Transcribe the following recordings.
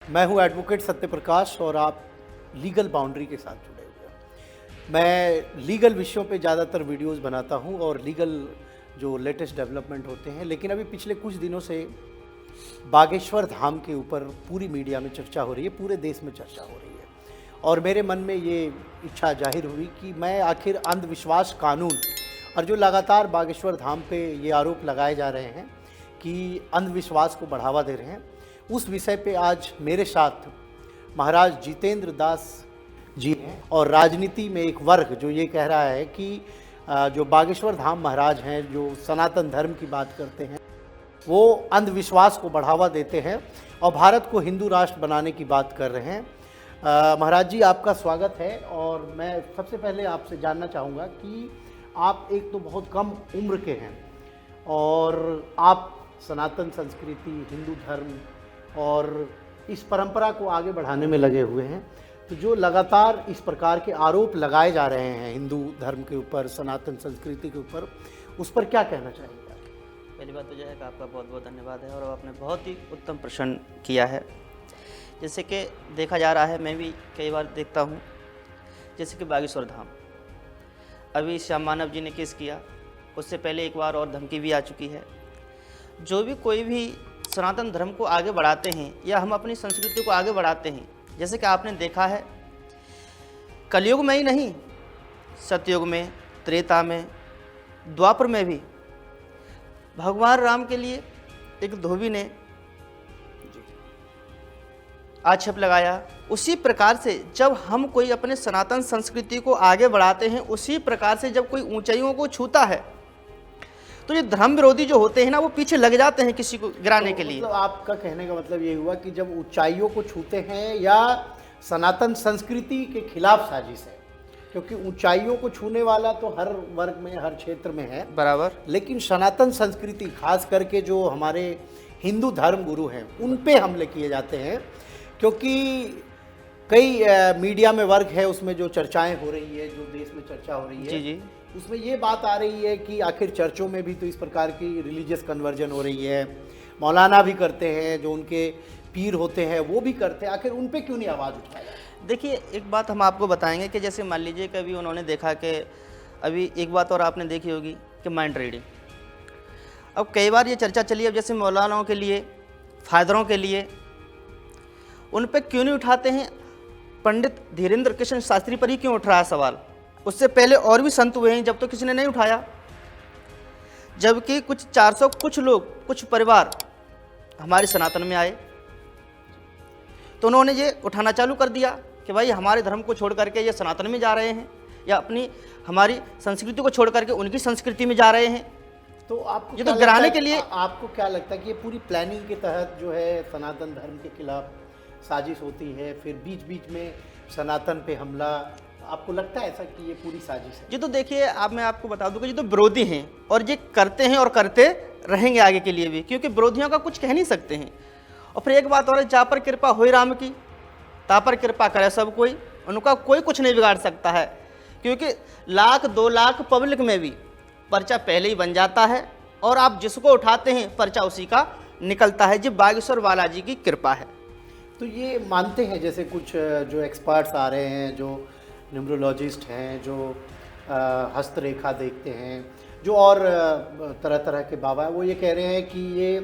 मैं हूं एडवोकेट सत्यप्रकाश और आप लीगल बाउंड्री के साथ जुड़े हुए हैं। मैं लीगल विषयों पे ज़्यादातर वीडियोस बनाता हूं और लीगल जो लेटेस्ट डेवलपमेंट होते हैं, लेकिन अभी पिछले कुछ दिनों से बागेश्वर धाम के ऊपर पूरी मीडिया में चर्चा हो रही है, पूरे देश में चर्चा हो रही है और मेरे मन में ये इच्छा जाहिर हुई कि मैं आखिर अंधविश्वास कानून और जो लगातार बागेश्वर धाम पे ये आरोप लगाए जा रहे हैं कि अंधविश्वास को बढ़ावा दे रहे हैं, उस विषय पे आज मेरे साथ महाराज जितेंद्र दास जी हैं। और राजनीति में एक वर्ग जो ये कह रहा है कि जो बागेश्वर धाम महाराज हैं, जो सनातन धर्म की बात करते हैं, वो अंधविश्वास को बढ़ावा देते हैं और भारत को हिंदू राष्ट्र बनाने की बात कर रहे हैं। महाराज जी, आपका स्वागत है। और मैं सबसे पहले आपसे जानना चाहूँगा कि आप एक तो बहुत कम उम्र के हैं और आप सनातन संस्कृति, हिंदू धर्म और इस परंपरा को आगे बढ़ाने में लगे हुए हैं, तो जो लगातार इस प्रकार के आरोप लगाए जा रहे हैं हिंदू धर्म के ऊपर, सनातन संस्कृति के ऊपर, उस पर क्या कहना चाहेंगे आप? पहली बात तो यह है कि आपका बहुत बहुत धन्यवाद है और आपने बहुत ही उत्तम प्रश्न किया है। जैसे कि देखा जा रहा है, मैं भी कई बार देखता हूँ, जैसे कि बागेश्वर धाम, अभी श्याम मानव जी ने केस किया, उससे पहले एक बार और धमकी भी आ चुकी है। जो भी कोई भी सनातन धर्म को आगे बढ़ाते हैं या हम अपनी संस्कृति को आगे बढ़ाते हैं, जैसे कि आपने देखा है कलयुग में ही नहीं, सतयुग में, त्रेता में, द्वापर में भी भगवान राम के लिए एक धोबी ने आक्षेप लगाया। उसी प्रकार से जब हम कोई अपने सनातन संस्कृति को आगे बढ़ाते हैं, उसी प्रकार से जब कोई ऊंचाइयों को छूता है तो ये धर्म विरोधी जो होते हैं ना, वो पीछे लग जाते हैं किसी को गिराने के लिए। मतलब आपका कहने का मतलब ये हुआ कि जब ऊंचाइयों को छूते हैं या सनातन संस्कृति के खिलाफ साजिश है, क्योंकि ऊंचाइयों को छूने वाला तो हर वर्ग में, हर क्षेत्र में है बराबर, लेकिन सनातन संस्कृति, खास करके जो हमारे हिंदू धर्म गुरु हैं, उन पे हमले किए जाते हैं। क्योंकि कई मीडिया में वर्ग है, उसमें जो चर्चाएं हो रही है, जो देश में चर्चा हो रही है, जी जी, उसमें ये बात आ रही है कि आखिर चर्चों में भी तो इस प्रकार की रिलीजियस कन्वर्जन हो रही है, मौलाना भी करते हैं, जो उनके पीर होते हैं वो भी करते हैं, आखिर उन पे क्यों नहीं आवाज़ उठाया? देखिए एक बात हम आपको बताएंगे कि जैसे मान लीजिए कि अभी उन्होंने देखा कि अभी एक बात और आपने देखी होगी कि माइंड रीडिंग, अब कई बार ये चर्चा चली, अब जैसे मौलानाओं के लिए, फादरों के लिए, उन पे क्यों नहीं उठाते हैं? पंडित धीरेन्द्र कृष्ण शास्त्री पर ही क्यों उठ रहा है सवाल? उससे पहले और भी संत हुए हैं जब तो किसी ने नहीं उठाया, जबकि कुछ 400 कुछ लोग, कुछ परिवार हमारे सनातन में आए तो उन्होंने ये उठाना चालू कर दिया कि भाई हमारे धर्म को छोड़ करके ये सनातन में जा रहे हैं या अपनी हमारी संस्कृति को छोड़ करके उनकी संस्कृति में जा रहे हैं। तो आपको ये तो गिराने के लिए आपको क्या लगता है कि ये पूरी प्लानिंग के तहत जो है सनातन धर्म के खिलाफ साजिश होती है, फिर बीच बीच में सनातन पे हमला, आपको लगता है ऐसा कि ये पूरी साजिश है? जी तो देखिए, अब मैं आपको बता दूं कि ये तो विरोधी हैं और ये करते हैं और करते रहेंगे आगे के लिए भी, क्योंकि विरोधियों का कुछ कह नहीं सकते हैं। और फिर एक बात और है, जा पर कृपा होई राम की, ता पर कृपा करे सब कोई, उनका कोई कुछ नहीं बिगाड़ सकता है, क्योंकि 1,00,000 2,00,000 पब्लिक में भी पर्चा पहले ही बन जाता है और आप जिसको उठाते हैं पर्चा उसी का निकलता है। जी बागेश्वर बालाजी की कृपा है। तो ये मानते हैं, जैसे कुछ जो एक्सपर्ट्स आ रहे हैं, जो न्यूमरोलॉजिस्ट हैं, जो हस्तरेखा देखते हैं, जो और तरह तरह के बाबा हैं, वो ये कह रहे हैं कि ये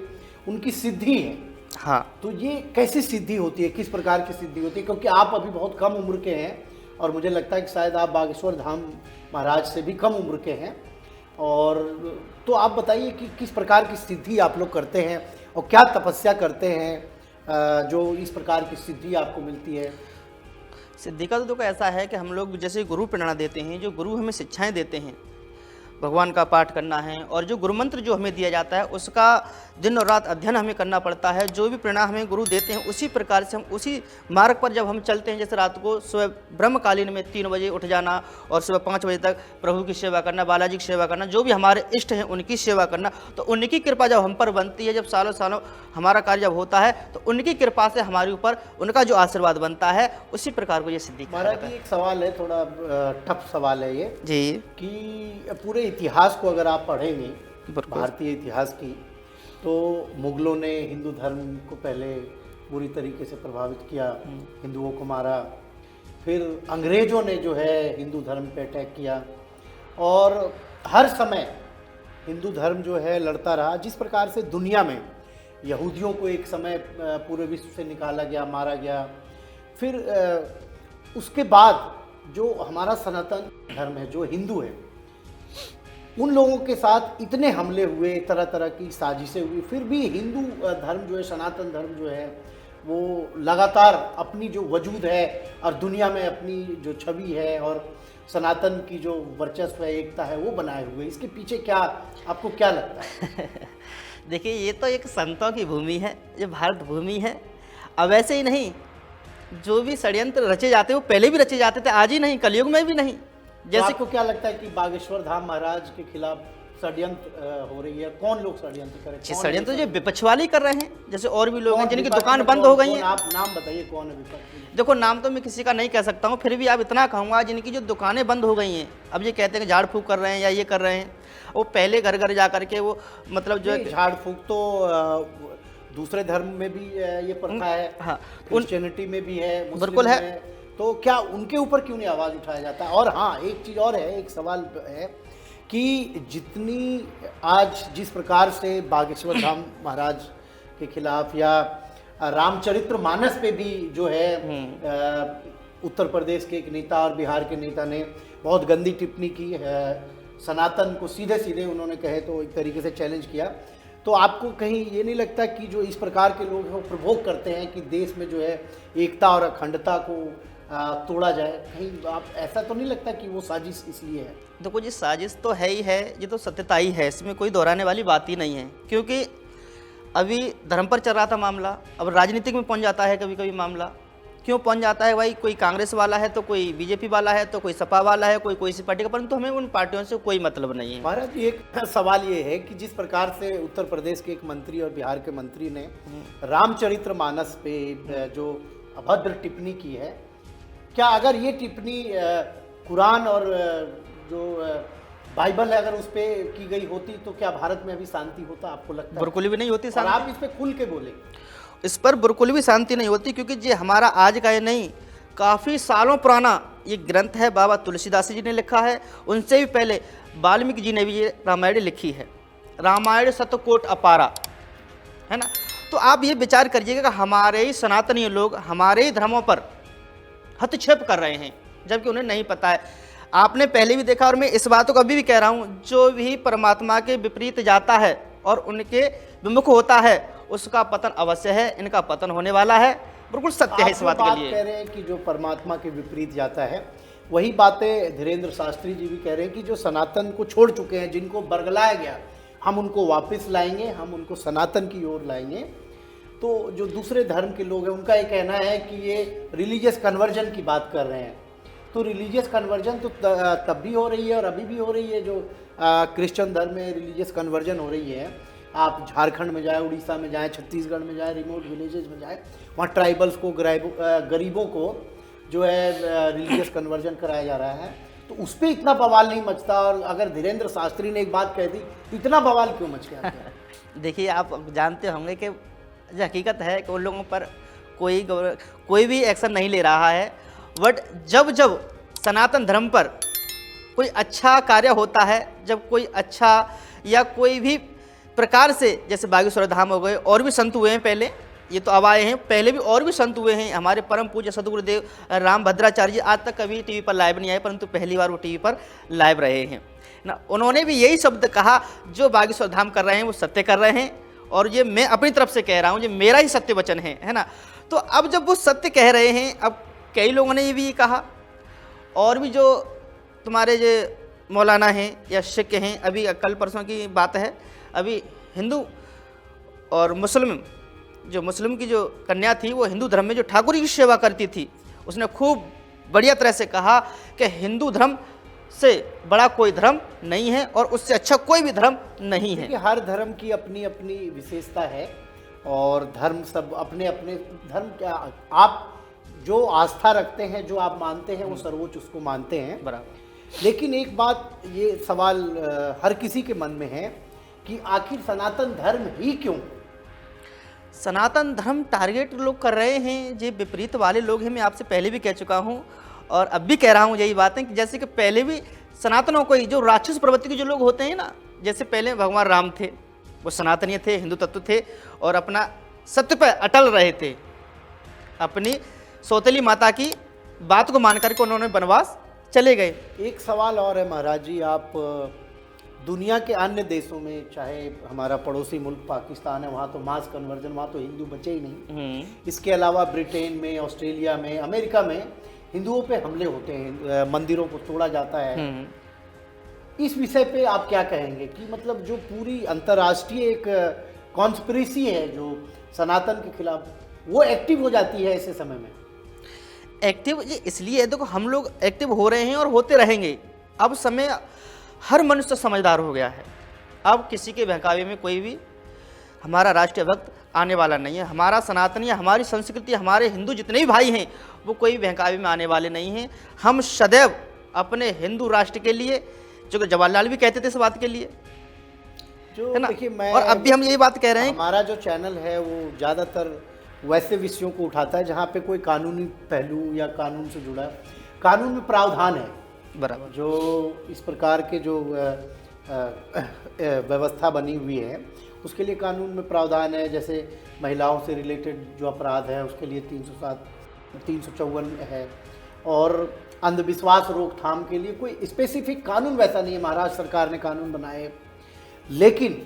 उनकी सिद्धि है। हाँ, तो ये कैसी सिद्धि होती है, किस प्रकार की सिद्धि होती है? क्योंकि आप अभी बहुत कम उम्र के हैं और मुझे लगता है कि शायद आप बागेश्वर धाम महाराज से भी कम उम्र के हैं, और तो आप बताइए कि किस प्रकार की सिद्धि आप लोग करते हैं और क्या तपस्या करते हैं जो इस प्रकार की सिद्धि आपको मिलती है? सिद्धि का तो देखो ऐसा है कि हम लोग जैसे गुरु प्रेरणा देते हैं, जो गुरु हमें शिक्षाएं देते हैं, भगवान का पाठ करना है और जो गुरु मंत्र जो हमें दिया जाता है उसका दिन और रात अध्ययन हमें करना पड़ता है। जो भी प्रेरणा हमें गुरु देते हैं उसी प्रकार से हम उसी मार्ग पर जब हम चलते हैं, जैसे रात को सुबह ब्रह्मकालीन में 3 बजे उठ जाना और सुबह 5 बजे तक प्रभु की सेवा करना, बालाजी की सेवा करना, जो भी हमारे इष्ट हैं उनकी सेवा करना, तो उनकी कृपा जब हम पर बनती है, जब सालों सालों हमारा कार्य जब होता है तो उनकी कृपा से हमारे ऊपर उनका जो आशीर्वाद बनता है, उसी प्रकार को ये सिद्धि। महाराज जी एक सवाल है, थोड़ा टफ सवाल है ये जी, कि पूरे इतिहास को अगर आप पढ़ेंगे, भारतीय इतिहास की, तो मुगलों ने हिंदू धर्म को पहले बुरी तरीके से प्रभावित किया, हिंदुओं को मारा। फिर अंग्रेज़ों ने जो है हिंदू धर्म पे अटैक किया और हर समय हिंदू धर्म जो है लड़ता रहा। जिस प्रकार से दुनिया में यहूदियों को एक समय पूरे विश्व से निकाला गया, मारा गया, फिर उसके बाद जो हमारा सनातन धर्म है, जो हिंदू है, उन लोगों के साथ इतने हमले हुए, तरह तरह की साजिशें हुई, फिर भी हिंदू धर्म जो है, सनातन धर्म जो है, वो लगातार अपनी जो वजूद है और दुनिया में अपनी जो छवि है और सनातन की जो वर्चस्व है, एकता है, वो बनाए हुए। इसके पीछे क्या, आपको क्या लगता है? देखिए, ये तो एक संतों की भूमि है, ये भारत भूमि है। अब ऐसे ही नहीं, जो भी षड्यंत्र रचे जाते वो पहले भी रचे जाते थे, आज ही नहीं, कलयुग में भी नहीं। जैसे को क्या लगता है कि बागेश्वर धाम महाराज के खिलाफ षड्यंत्र हो रही है? कौन लोग षड्यंत्र कर रहे हैं? षड्यंत्र जो विपक्ष वाले ही कर रहे हैं, जैसे और भी लोग हैं जिनकी दुकान बंद हो गई है। आप नाम बताइए, कौन है विपक्ष? देखो, नाम तो मैं किसी का नहीं कह सकता हूँ, फिर भी आप इतना कहूँगा, जिनकी जो दुकानें बंद हो गई हैं, अब ये कहते हैं कि झाड़ फूक कर रहे हैं या ये कर रहे हैं, वो पहले घर घर जा करके वो मतलब जो है झाड़ फूक तो दूसरे धर्म में भी ये प्रथा है, हाँ, क्रिश्चियनिटी में भी है, बिल्कुल है। तो क्या उनके ऊपर क्यों नहीं आवाज़ उठाया जाता? और हाँ, एक चीज़ और है, एक सवाल है कि जितनी आज जिस प्रकार से बागेश्वर धाम महाराज के खिलाफ या रामचरित्र मानस पे भी जो है उत्तर प्रदेश के एक नेता और बिहार के नेता ने बहुत गंदी टिप्पणी की है, सनातन को सीधे सीधे उन्होंने कहे तो एक तरीके से चैलेंज किया, तो आपको कहीं ये नहीं लगता कि जो इस प्रकार के लोग हैं वो प्रवोक करते हैं कि देश में जो है एकता और अखंडता को तोड़ा जाए? कहीं आप ऐसा तो नहीं लगता कि वो साजिश इसलिए है? देखो जी, साजिश तो है ही है, ये तो सत्यता ही है, इसमें कोई दोहराने वाली बात ही नहीं है। क्योंकि अभी धर्म पर चल रहा था मामला, अब राजनीतिक में पहुंच जाता है कभी कभी मामला। क्यों पहुंच जाता है भाई? कोई कांग्रेस वाला है तो कोई बीजेपी वाला है तो कोई सपा वाला है, कोई सी पार्टी का, परंतु हमें उन पार्टियों से कोई मतलब नहीं है। महाराज, एक सवाल ये है कि जिस प्रकार से उत्तर प्रदेश के एक मंत्री और बिहार के मंत्री ने रामचरित्र मानस पे जो अभद्र टिप्पणी की है, क्या अगर ये टिप्पणी कुरान और जो बाइबल है अगर उस पर की गई होती तो क्या भारत में अभी शांति होता? आपको लगता है? बिल्कुल भी नहीं होती शांति। आप इस पे खुल के बोले। इस पर बिल्कुल भी शांति नहीं होती, क्योंकि ये हमारा आज का ये नहीं, काफ़ी सालों पुराना ये ग्रंथ है। बाबा तुलसीदास जी ने लिखा है, उनसे भी पहले वाल्मीकि जी ने भी ये रामायण लिखी है। रामायण शतकोट अपारा, है ना। तो आप ये विचार करिएगा कि हमारे ही सनातनी लोग हमारे ही धर्मों पर हस्तक्षेप कर रहे हैं, जबकि उन्हें नहीं पता है। आपने पहले भी देखा, और मैं इस बात को अभी भी कह रहा हूँ, जो भी परमात्मा के विपरीत जाता है और उनके विमुख होता है, उसका पतन अवश्य है। इनका पतन होने वाला है, बिल्कुल सत्य है इस बात के लिए। कह रहे हैं कि जो परमात्मा के विपरीत जाता है, वही बातें धीरेन्द्र शास्त्री जी भी कह रहे हैं कि जो सनातन को छोड़ चुके हैं, जिनको बरगलाया गया, हम उनको वापस लाएंगे, हम उनको सनातन की ओर लाएंगे। तो जो दूसरे धर्म के लोग हैं, उनका ये कहना है कि ये रिलीजियस कन्वर्जन की बात कर रहे हैं। तो रिलीजियस कन्वर्जन तो तब भी हो रही है और अभी भी हो रही है। जो क्रिश्चियन धर्म में रिलीजियस कन्वर्जन हो रही है, आप झारखंड में जाए, उड़ीसा में जाए, छत्तीसगढ़ में जाए, रिमोट विलेजेस में जाए, वहाँ ट्राइबल्स को, गरीबों को जो है रिलीजियस कन्वर्जन कराया जा रहा है। तो उस पर इतना बवाल नहीं मचता, और अगर धीरेन्द्र शास्त्री ने एक बात कह दी तो इतना बवाल क्यों मच गया? देखिए, आप जानते होंगे कि जो हकीकत है कि उन लोगों पर कोई भी एक्शन नहीं ले रहा है। बट जब जब सनातन धर्म पर कोई अच्छा कार्य होता है, जब कोई अच्छा या कोई भी प्रकार से, जैसे बागेश्वर धाम हो गए, और भी संत हुए हैं पहले, ये तो अब आए हैं, पहले भी और भी संत हुए हैं। हमारे परम पूज्य सदगुरुदेव राम भद्राचार्य जी आज तक कभी टीवी पर लाइव नहीं आए, परंतु पहली बार वो टीवी पर लाइव रहे हैं ना। उन्होंने भी यही शब्द कहा, जो बागेश्वर धाम कर रहे हैं वो सत्य कर रहे हैं, और ये मैं अपनी तरफ से कह रहा हूँ, ये मेरा ही सत्य वचन है ना। तो अब जब वो सत्य कह रहे हैं, अब कई लोगों ने ये भी कहा, और भी जो तुम्हारे जो मौलाना हैं या शिख हैं, अभी कल परसों की बात है, अभी हिंदू और मुस्लिम, जो मुस्लिम की जो कन्या थी, वो हिंदू धर्म में जो ठाकुर की सेवा करती थी, उसने खूब बढ़िया तरह से कहा कि हिंदू धर्म से बड़ा कोई धर्म नहीं है और उससे अच्छा कोई भी धर्म नहीं है। हर धर्म की अपनी अपनी विशेषता है, और धर्म सब अपने अपने धर्म, क्या आप जो आस्था रखते हैं, जो आप मानते हैं, वो सर्वोच्च उसको मानते हैं, बराबर। लेकिन एक बात, ये सवाल हर किसी के मन में है कि आखिर सनातन धर्म ही क्यों? सनातन धर्म टारगेट लोग कर रहे हैं, जो विपरीत वाले लोग हैं। मैं आपसे पहले भी कह चुका हूँ और अब भी कह रहा हूँ यही बातें कि जैसे कि पहले भी सनातनों को ही, जो राक्षस प्रवृत्ति के जो लोग होते हैं ना, जैसे पहले भगवान राम थे, वो सनातनीय थे, हिंदू तत्व थे और अपना सत्य पर अटल रहे थे। अपनी सौतेली माता की बात को मान करके उन्होंने वनवास चले गए। एक सवाल और है महाराज जी, आप दुनिया के अन्य देशों में, चाहे हमारा पड़ोसी मुल्क पाकिस्तान है, वहाँ तो मास कन्वर्जन, वहाँ तो हिंदू बचे ही नहीं। इसके अलावा ब्रिटेन में, ऑस्ट्रेलिया में, अमेरिका में हिंदुओं पे हमले होते हैं, मंदिरों को तोड़ा जाता है। इस विषय पे आप क्या कहेंगे कि मतलब जो पूरी अंतर्राष्ट्रीय एक कॉन्स्पिरेसी है जो सनातन के खिलाफ, वो एक्टिव हो जाती है ऐसे समय में? एक्टिव ये इसलिए है, देखो हम लोग एक्टिव हो रहे हैं और होते रहेंगे। अब समय, हर मनुष्य समझदार हो गया है। अब किसी के बहकावे में कोई भी हमारा राष्ट्रीय भक्त आने वाला नहीं है। हमारा सनातनी, हमारी संस्कृति, हमारे हिंदू जितने भी भाई हैं, वो कोई बहकावे में आने वाले नहीं हैं। हम सदैव अपने हिंदू राष्ट्र के लिए, जो कि जवाहरलाल भी कहते थे इस बात के लिए, जो है ना। देखिए, मैं और अब भी हम यही बात कह रहे हैं। हमारा जो चैनल है वो ज़्यादातर वैसे विषयों को उठाता है जहाँ पे कोई कानूनी पहलू या कानून से जुड़ा, कानून में प्रावधान है बराबर, जो इस प्रकार के जो व्यवस्था बनी हुई है उसके लिए कानून में प्रावधान है। जैसे महिलाओं से रिलेटेड जो अपराध है उसके लिए 307, 354 है, और अंधविश्वास रोकथाम के लिए कोई स्पेसिफिक कानून वैसा नहीं है। महाराष्ट्र सरकार ने कानून बनाए, लेकिन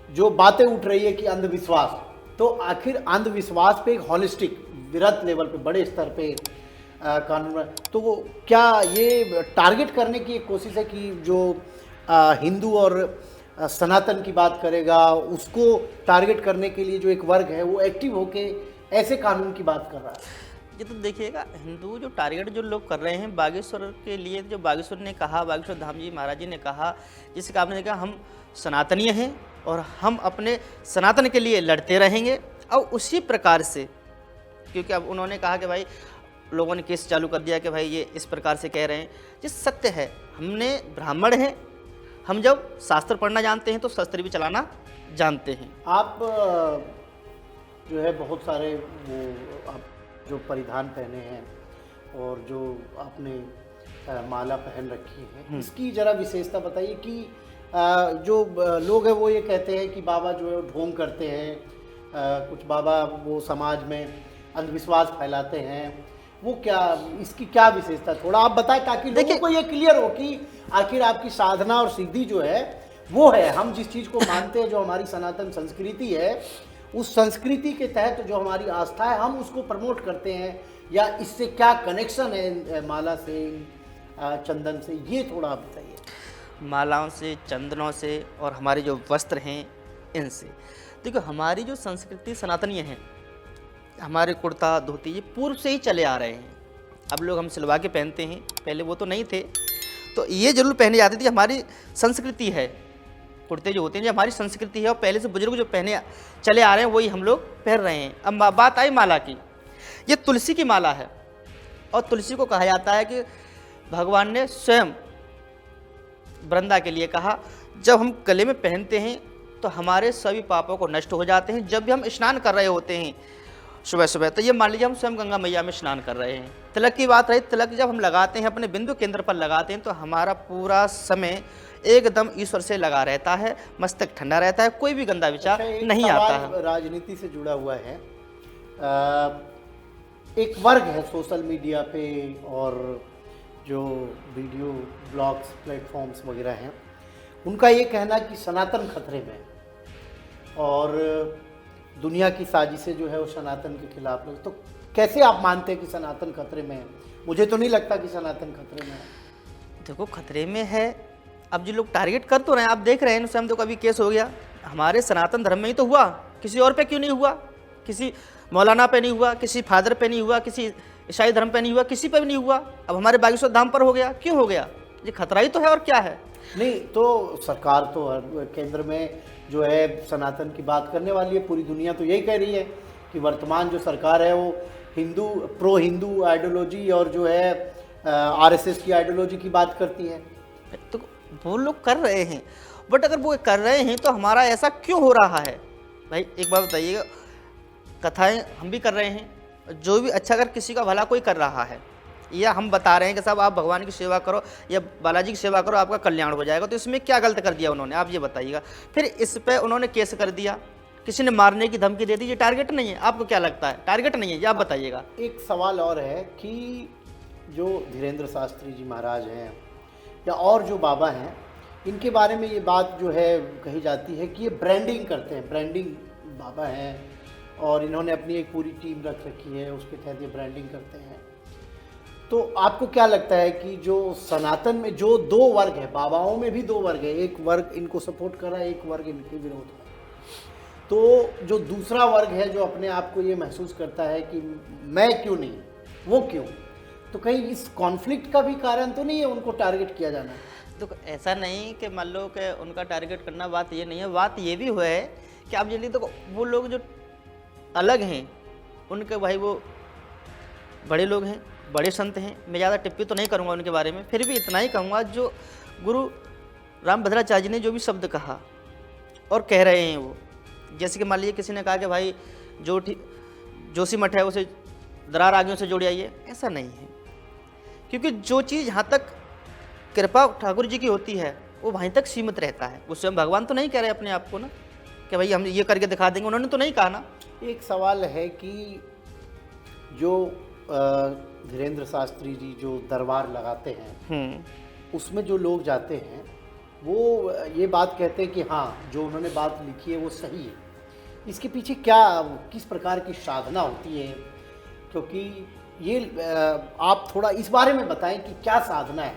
जो बातें उठ रही है कि अंधविश्वास, तो आखिर अंधविश्वास पे एक हॉलिस्टिक वृहत लेवल पे, बड़े स्तर पे कानून, तो क्या ये टारगेट करने की एक कोशिश है कि जो हिंदू और सनातन की बात करेगा उसको टारगेट करने के लिए जो एक वर्ग है वो एक्टिव होके ऐसे कानून की बात कर रहा है? ये तो देखिएगा, हिंदू जो टारगेट जो लोग कर रहे हैं बागेश्वर के लिए, जो बागेश्वर ने कहा, बागेश्वर धाम जी महाराज जी ने कहा, जिसका आपने देखा हम सनातनीय हैं और हम अपने सनातन के लिए लड़ते रहेंगे। और उसी प्रकार से, क्योंकि अब उन्होंने कहा कि भाई लोगों ने केस चालू कर दिया कि भाई ये इस प्रकार से कह रहे हैं, ये सत्य है। हमने ब्राह्मण हैं, हम जब शास्त्र पढ़ना जानते हैं तो शस्त्र भी चलाना जानते हैं। आप जो है बहुत सारे वो आप जो परिधान पहने हैं और जो आपने माला पहन रखी है, इसकी ज़रा विशेषता बताइए कि जो लोग हैं वो ये कहते हैं कि बाबा जो है ढोंग करते हैं, कुछ बाबा वो समाज में अंधविश्वास फैलाते हैं, वो क्या, इसकी क्या विशेषता, थोड़ा आप बताएं ताकि लोगों को ये क्लियर हो कि आखिर आपकी साधना और सिद्धि जो है वो है, हम जिस चीज़ को मानते हैं, जो हमारी सनातन संस्कृति है, उस संस्कृति के तहत जो हमारी आस्था है हम उसको प्रमोट करते हैं, या इससे क्या कनेक्शन है माला से, चंदन से, ये थोड़ा आप बताइए। मालाओं से, चंदनों से और हमारे जो वस्त्र हैं इनसे, देखो हमारी जो संस्कृति सनातनीय है, हमारे कुर्ता धोती ये पूर्व से ही चले आ रहे हैं। अब लोग हम सिलवा के पहनते हैं, पहले वो तो नहीं थे, तो ये जरूर पहने जाती थी, हमारी संस्कृति है। कुर्ते जो होते हैं जो हमारी संस्कृति है और पहले से बुजुर्ग जो पहने चले आ रहे हैं वही हम लोग पहन रहे हैं। अब बात आई माला की, ये तुलसी की माला है और तुलसी को कहा जाता है कि भगवान ने स्वयं वृंदा के लिए कहा, जब हम गले में पहनते हैं तो हमारे सभी पापों को नष्ट हो जाते हैं। जब भी हम स्नान कर रहे होते हैं सुबह सुबह, तो ये मान लीजिए हम स्वयं गंगा मैया में स्नान कर रहे हैं। तिलक की बात रही, तिलक जब हम लगाते हैं, अपने बिंदु केंद्र पर लगाते हैं, तो हमारा पूरा समय एकदम ईश्वर से लगा रहता है, मस्तक ठंडा रहता है, कोई भी गंदा विचार नहीं आता है। राजनीति से जुड़ा हुआ है, एक वर्ग है सोशल मीडिया पे और जो वीडियो ब्लॉग्स प्लेटफॉर्म्स वगैरह हैं, उनका ये कहना कि सनातन खतरे में और दुनिया की साजिशें जो है वो सनातन के खिलाफ है। तो कैसे आप मानते हैं कि सनातन खतरे में है? मुझे तो नहीं लगता कि सनातन खतरे में है। देखो खतरे में है, अब जो लोग टारगेट कर तो रहे हैं, आप देख रहे हैं, स्वयं तो कभी केस हो गया, हमारे सनातन धर्म में ही तो हुआ, किसी और पे क्यों नहीं हुआ? किसी मौलाना पे नहीं हुआ, किसी फादर पे नहीं हुआ, किसी ईसाई धर्म पे नहीं हुआ, किसी पे भी नहीं हुआ। अब हमारे बागेश्वर धाम पर हो गया, क्यों हो गया? ये खतरा ही तो है, और क्या है? नहीं तो सरकार तो केंद्र में जो है सनातन की बात करने वाली है, पूरी दुनिया तो यही कह रही है कि वर्तमान जो सरकार है वो हिंदू, प्रो हिंदू आइडियोलॉजी और जो है आरएसएस की आइडियोलॉजी की बात करती है। तो वो लोग कर रहे हैं, बट अगर वो कर रहे हैं तो हमारा ऐसा क्यों हो रहा है? भाई एक बात बताइएगा, कथाएं हम भी कर रहे हैं, जो भी अच्छा अगर किसी का भला कोई कर रहा है या हम बता रहे हैं कि साहब आप भगवान की सेवा करो या बालाजी की सेवा करो आपका कल्याण हो जाएगा, तो इसमें क्या गलत कर दिया उन्होंने, आप ये बताइएगा। फिर इस पे उन्होंने केस कर दिया, किसी ने मारने की धमकी दे दी, ये टारगेट नहीं है? आपको क्या लगता है टारगेट नहीं है ये आप बताइएगा। एक सवाल और है कि जो धीरेन्द्र शास्त्री जी महाराज हैं या और जो बाबा हैं, इनके बारे में ये बात जो है कही जाती है कि ये ब्रांडिंग करते हैं, ब्रांडिंग बाबा हैं और इन्होंने अपनी एक पूरी टीम रख रखी है, उसके तहत ये ब्रांडिंग करते हैं। तो आपको क्या लगता है कि जो सनातन में जो दो वर्ग है, बाबाओं में भी दो वर्ग है, एक वर्ग इनको सपोर्ट कर रहा है, एक वर्ग इनके विरोध में, तो जो दूसरा वर्ग है जो अपने आप को ये महसूस करता है कि मैं क्यों नहीं, वो क्यों, तो कहीं इस कॉन्फ्लिक्ट का भी कारण तो नहीं है उनको टारगेट किया जाना? तो ऐसा नहीं कि मान लो कि उनका टारगेट करना, बात ये नहीं है, बात ये भी हुआ है कि आप जल्दी तो वो लोग जो अलग हैं उनके भाई वो बड़े लोग हैं, बड़े संत हैं, मैं ज़्यादा टिप्पणी तो नहीं करूँगा उनके बारे में, फिर भी इतना ही कहूँगा जो गुरु रामभद्राचार्य जी ने जो भी शब्द कहा और कह रहे हैं वो, जैसे कि मान लीजिए किसी ने कहा कि भाई जोशी मठ है उसे दरार आगियों से जोड़ आइए, ऐसा नहीं है, क्योंकि जो चीज़ यहाँ तक कृपा ठाकुर जी की होती है वो वहीं तक सीमित रहता है। वो स्वयं भगवान तो नहीं कह रहे अपने आप को ना कि भाई हम ये करके दिखा देंगे, उन्होंने तो नहीं कहा ना। एक सवाल है कि जो धीरेन्द्र शास्त्री जी जो दरबार लगाते हैं उसमें जो लोग जाते हैं वो ये बात कहते हैं कि हाँ जो उन्होंने बात लिखी है वो सही है, इसके पीछे क्या किस प्रकार की साधना होती है? क्योंकि ये आप थोड़ा इस बारे में बताएं कि क्या साधना है,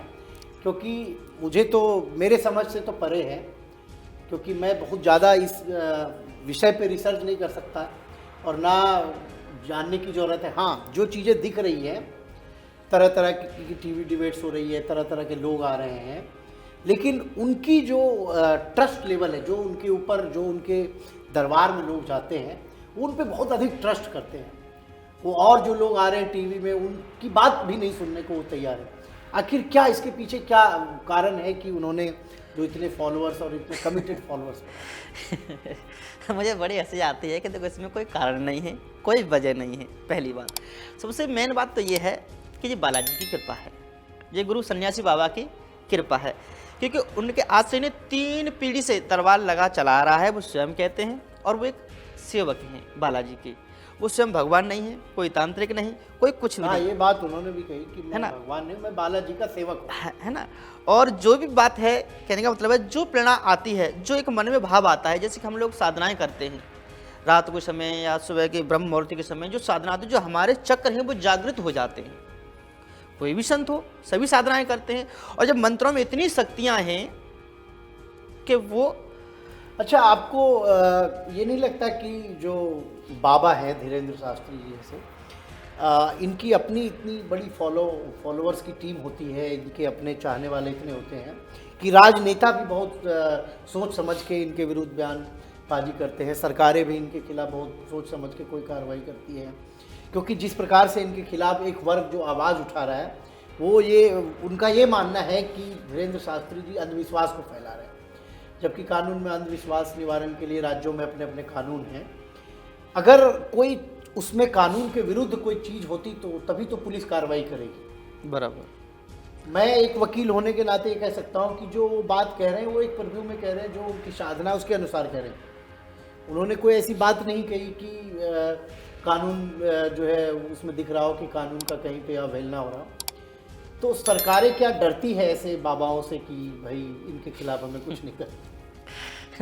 क्योंकि मुझे तो मेरे समझ से तो परे है, क्योंकि मैं बहुत ज़्यादा इस विषय पे रिसर्च नहीं कर सकता और ना जानने की ज़रूरत है। हाँ, जो चीज़ें दिख रही हैं, तरह तरह की टीवी डिबेट्स हो रही है, तरह तरह के लोग आ रहे हैं, लेकिन उनकी जो ट्रस्ट लेवल है, जो उनके ऊपर जो उनके दरबार में लोग जाते हैं वो उन पे बहुत अधिक ट्रस्ट करते हैं वो, और जो लोग आ रहे हैं टीवी में उनकी बात भी नहीं सुनने को वो तैयार है। आखिर क्या इसके पीछे क्या कारण है कि उन्होंने जो इतने फॉलोअर्स और इतने कमिटेड फॉलोअर्स मुझे बड़ी हंसी आती है कि देखो इसमें कोई कारण नहीं है, कोई वजह नहीं है। पहली बात, सबसे मेन बात तो ये है कि ये बालाजी की कृपा है, ये गुरु सन्यासी बाबा की कृपा है, क्योंकि उनके आज से इन्हें 3 पीढ़ी से दरबार लगा चला रहा है, वो स्वयं कहते हैं, और वो एक सेवक हैं बालाजी के, वो स्वयं भगवान नहीं है, कोई तांत्रिक नहीं, कोई कुछ नहीं। हाँ, ये बात उन्होंने भी कही कि मैं भगवान नहीं, मैं बालाजी का सेवक हूँ, है ना। और जो भी बात है कहने का मतलब है, जो प्रेरणा आती है, जो एक मन में भाव आता है, जैसे कि हम लोग साधनाएं करते हैं रात के समय या सुबह के ब्रह्म मुहूर्त के समय, जो साधना आती है, जो हमारे चक्र हैं वो जागृत हो जाते हैं। कोई भी संत हो, सभी साधनाएं करते हैं, और जब मंत्रों में इतनी शक्तियां हैं कि वो। अच्छा, आपको ये नहीं लगता कि जो बाबा हैं धीरेन्द्र शास्त्री जी जैसे, इनकी अपनी इतनी बड़ी फॉलोअर्स की टीम होती है, इनके अपने चाहने वाले इतने होते हैं कि राजनेता भी बहुत सोच समझ के इनके विरुद्ध बयानबाजी करते हैं, सरकारें भी इनके खिलाफ बहुत सोच समझ के कोई कार्रवाई करती है, क्योंकि जिस प्रकार से इनके खिलाफ एक वर्ग जो आवाज़ उठा रहा है वो ये उनका ये मानना है कि धीरेन्द्र शास्त्री जी अंधविश्वास को फैला रहे हैं, जबकि कानून में अंधविश्वास निवारण के लिए राज्यों में अपने अपने कानून हैं। अगर कोई उसमें कानून के विरुद्ध कोई चीज़ होती तो तभी तो पुलिस कार्रवाई करेगी। बराबर। मैं एक वकील होने के नाते ये कह सकता हूँ कि जो बात कह रहे हैं वो एक प्रभु में कह रहे हैं, जो उनकी साधना उसके अनुसार कह रहे हैं। उन्होंने कोई ऐसी बात नहीं कही कि कानून जो है उसमें दिख रहा हो कि कानून का कहीं पे अवहेलना हो रहा हो। तो सरकारें क्या डरती है ऐसे बाबाओं से कि भाई इनके खिलाफ हमें कुछ नहीं कर?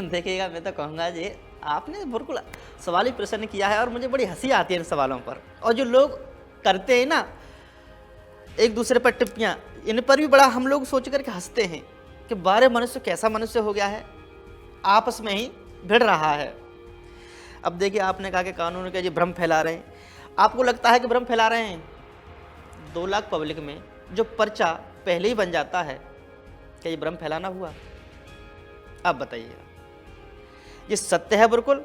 देखिएगा, मैं तो कहूँगा जी आपने बिल्कुल सवाल ही प्रश्न किया है और मुझे बड़ी हंसी आती है इन सवालों पर। और जो लोग करते हैं ना एक दूसरे पर टिप्पणियाँ, इन पर भी बड़ा हम लोग सोच करके हंसते हैं कि बारे मनुष्य कैसा मनुष्य हो गया है, आपस में ही भिड़ रहा है। अब देखिए, आपने कहा कि कानून के जी भ्रम फैला रहे हैं, आपको लगता है कि भ्रम फैला रहे हैं? 2 लाख पब्लिक में जो पर्चा पहले ही बन जाता है, क्या ये भ्रम फैलाना हुआ? आप बताइएगा। ये सत्य है, बिल्कुल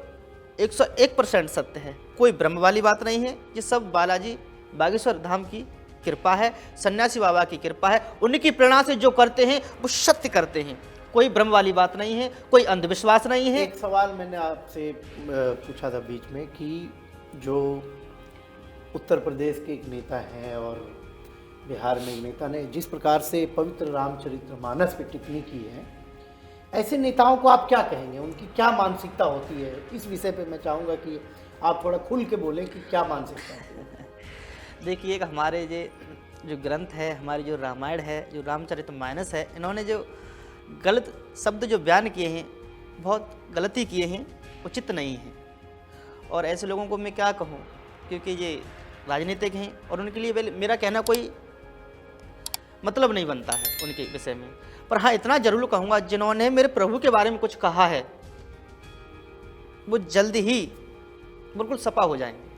101% सत्य है, कोई भ्रम वाली बात नहीं है। ये सब बालाजी बागेश्वर धाम की कृपा है, सन्यासी बाबा की कृपा है, उनकी प्रेरणा से जो करते हैं वो सत्य करते हैं, कोई भ्रम वाली बात नहीं है, कोई अंधविश्वास नहीं है। एक सवाल मैंने आपसे पूछा था बीच में कि जो उत्तर प्रदेश के एक नेता हैं और बिहार में एक नेता ने जिस प्रकार से पवित्र रामचरितमानस पे टिप्पणी की है, ऐसे नेताओं को आप क्या कहेंगे, उनकी क्या मानसिकता होती है? इस विषय पे मैं चाहूँगा कि आप थोड़ा खुल के बोलें कि क्या मानसिकता होती है। देखिए, एक हमारे जो ग्रंथ है, हमारी जो रामायण है, जो रामचरितमानस है, इन्होंने जो गलत शब्द जो बयान किए हैं, बहुत गलती किए हैं, उचित नहीं हैं। और ऐसे लोगों को मैं क्या कहूँ, क्योंकि ये राजनीतिक हैं और उनके लिए मेरा कहना कोई मतलब नहीं बनता है उनके विषय में। पर हाँ, इतना जरूर कहूँगा, जिन्होंने मेरे प्रभु के बारे में कुछ कहा है वो जल्द ही बिल्कुल सपा हो जाएंगे।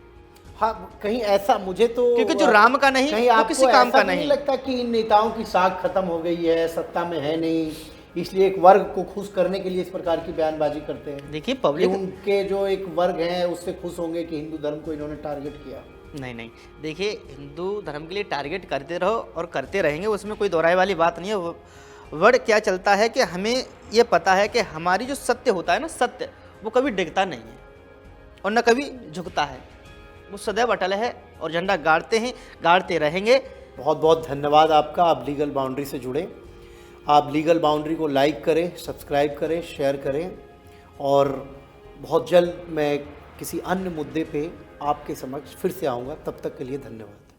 हाँ, कहीं ऐसा मुझे तो, क्योंकि जो राम का नहीं कहीं वो आपको किसी काम ऐसा का नहीं नहीं लगता कि इन नेताओं की साख खत्म हो गई है, सत्ता में है नहीं, इसलिए एक वर्ग को खुश करने के लिए इस प्रकार की बयानबाजी करते हैं? देखिए, कि पब्लिक उनके जो एक वर्ग है उससे खुश होंगे कि हिंदू धर्म को इन्होंने टारगेट किया? नहीं, देखिए, हिंदू धर्म के लिए टारगेट करते रहो और करते रहेंगे, उसमें कोई दोहराए वाली बात नहीं है। वर्ड क्या चलता है कि हमें ये पता है कि हमारी जो सत्य होता है ना, सत्य वो कभी डिगता नहीं है और न कभी झुकता है, वो सदैव अटल है और झंडा गाड़ते हैं, गाड़ते रहेंगे। बहुत बहुत धन्यवाद आपका, आप लीगल बाउंड्री से जुड़े। आप लीगल बाउंड्री को लाइक करें, सब्सक्राइब करें, शेयर करें और बहुत जल्द मैं किसी अन्य मुद्दे पे आपके समक्ष फिर से आऊँगा। तब तक के लिए धन्यवाद।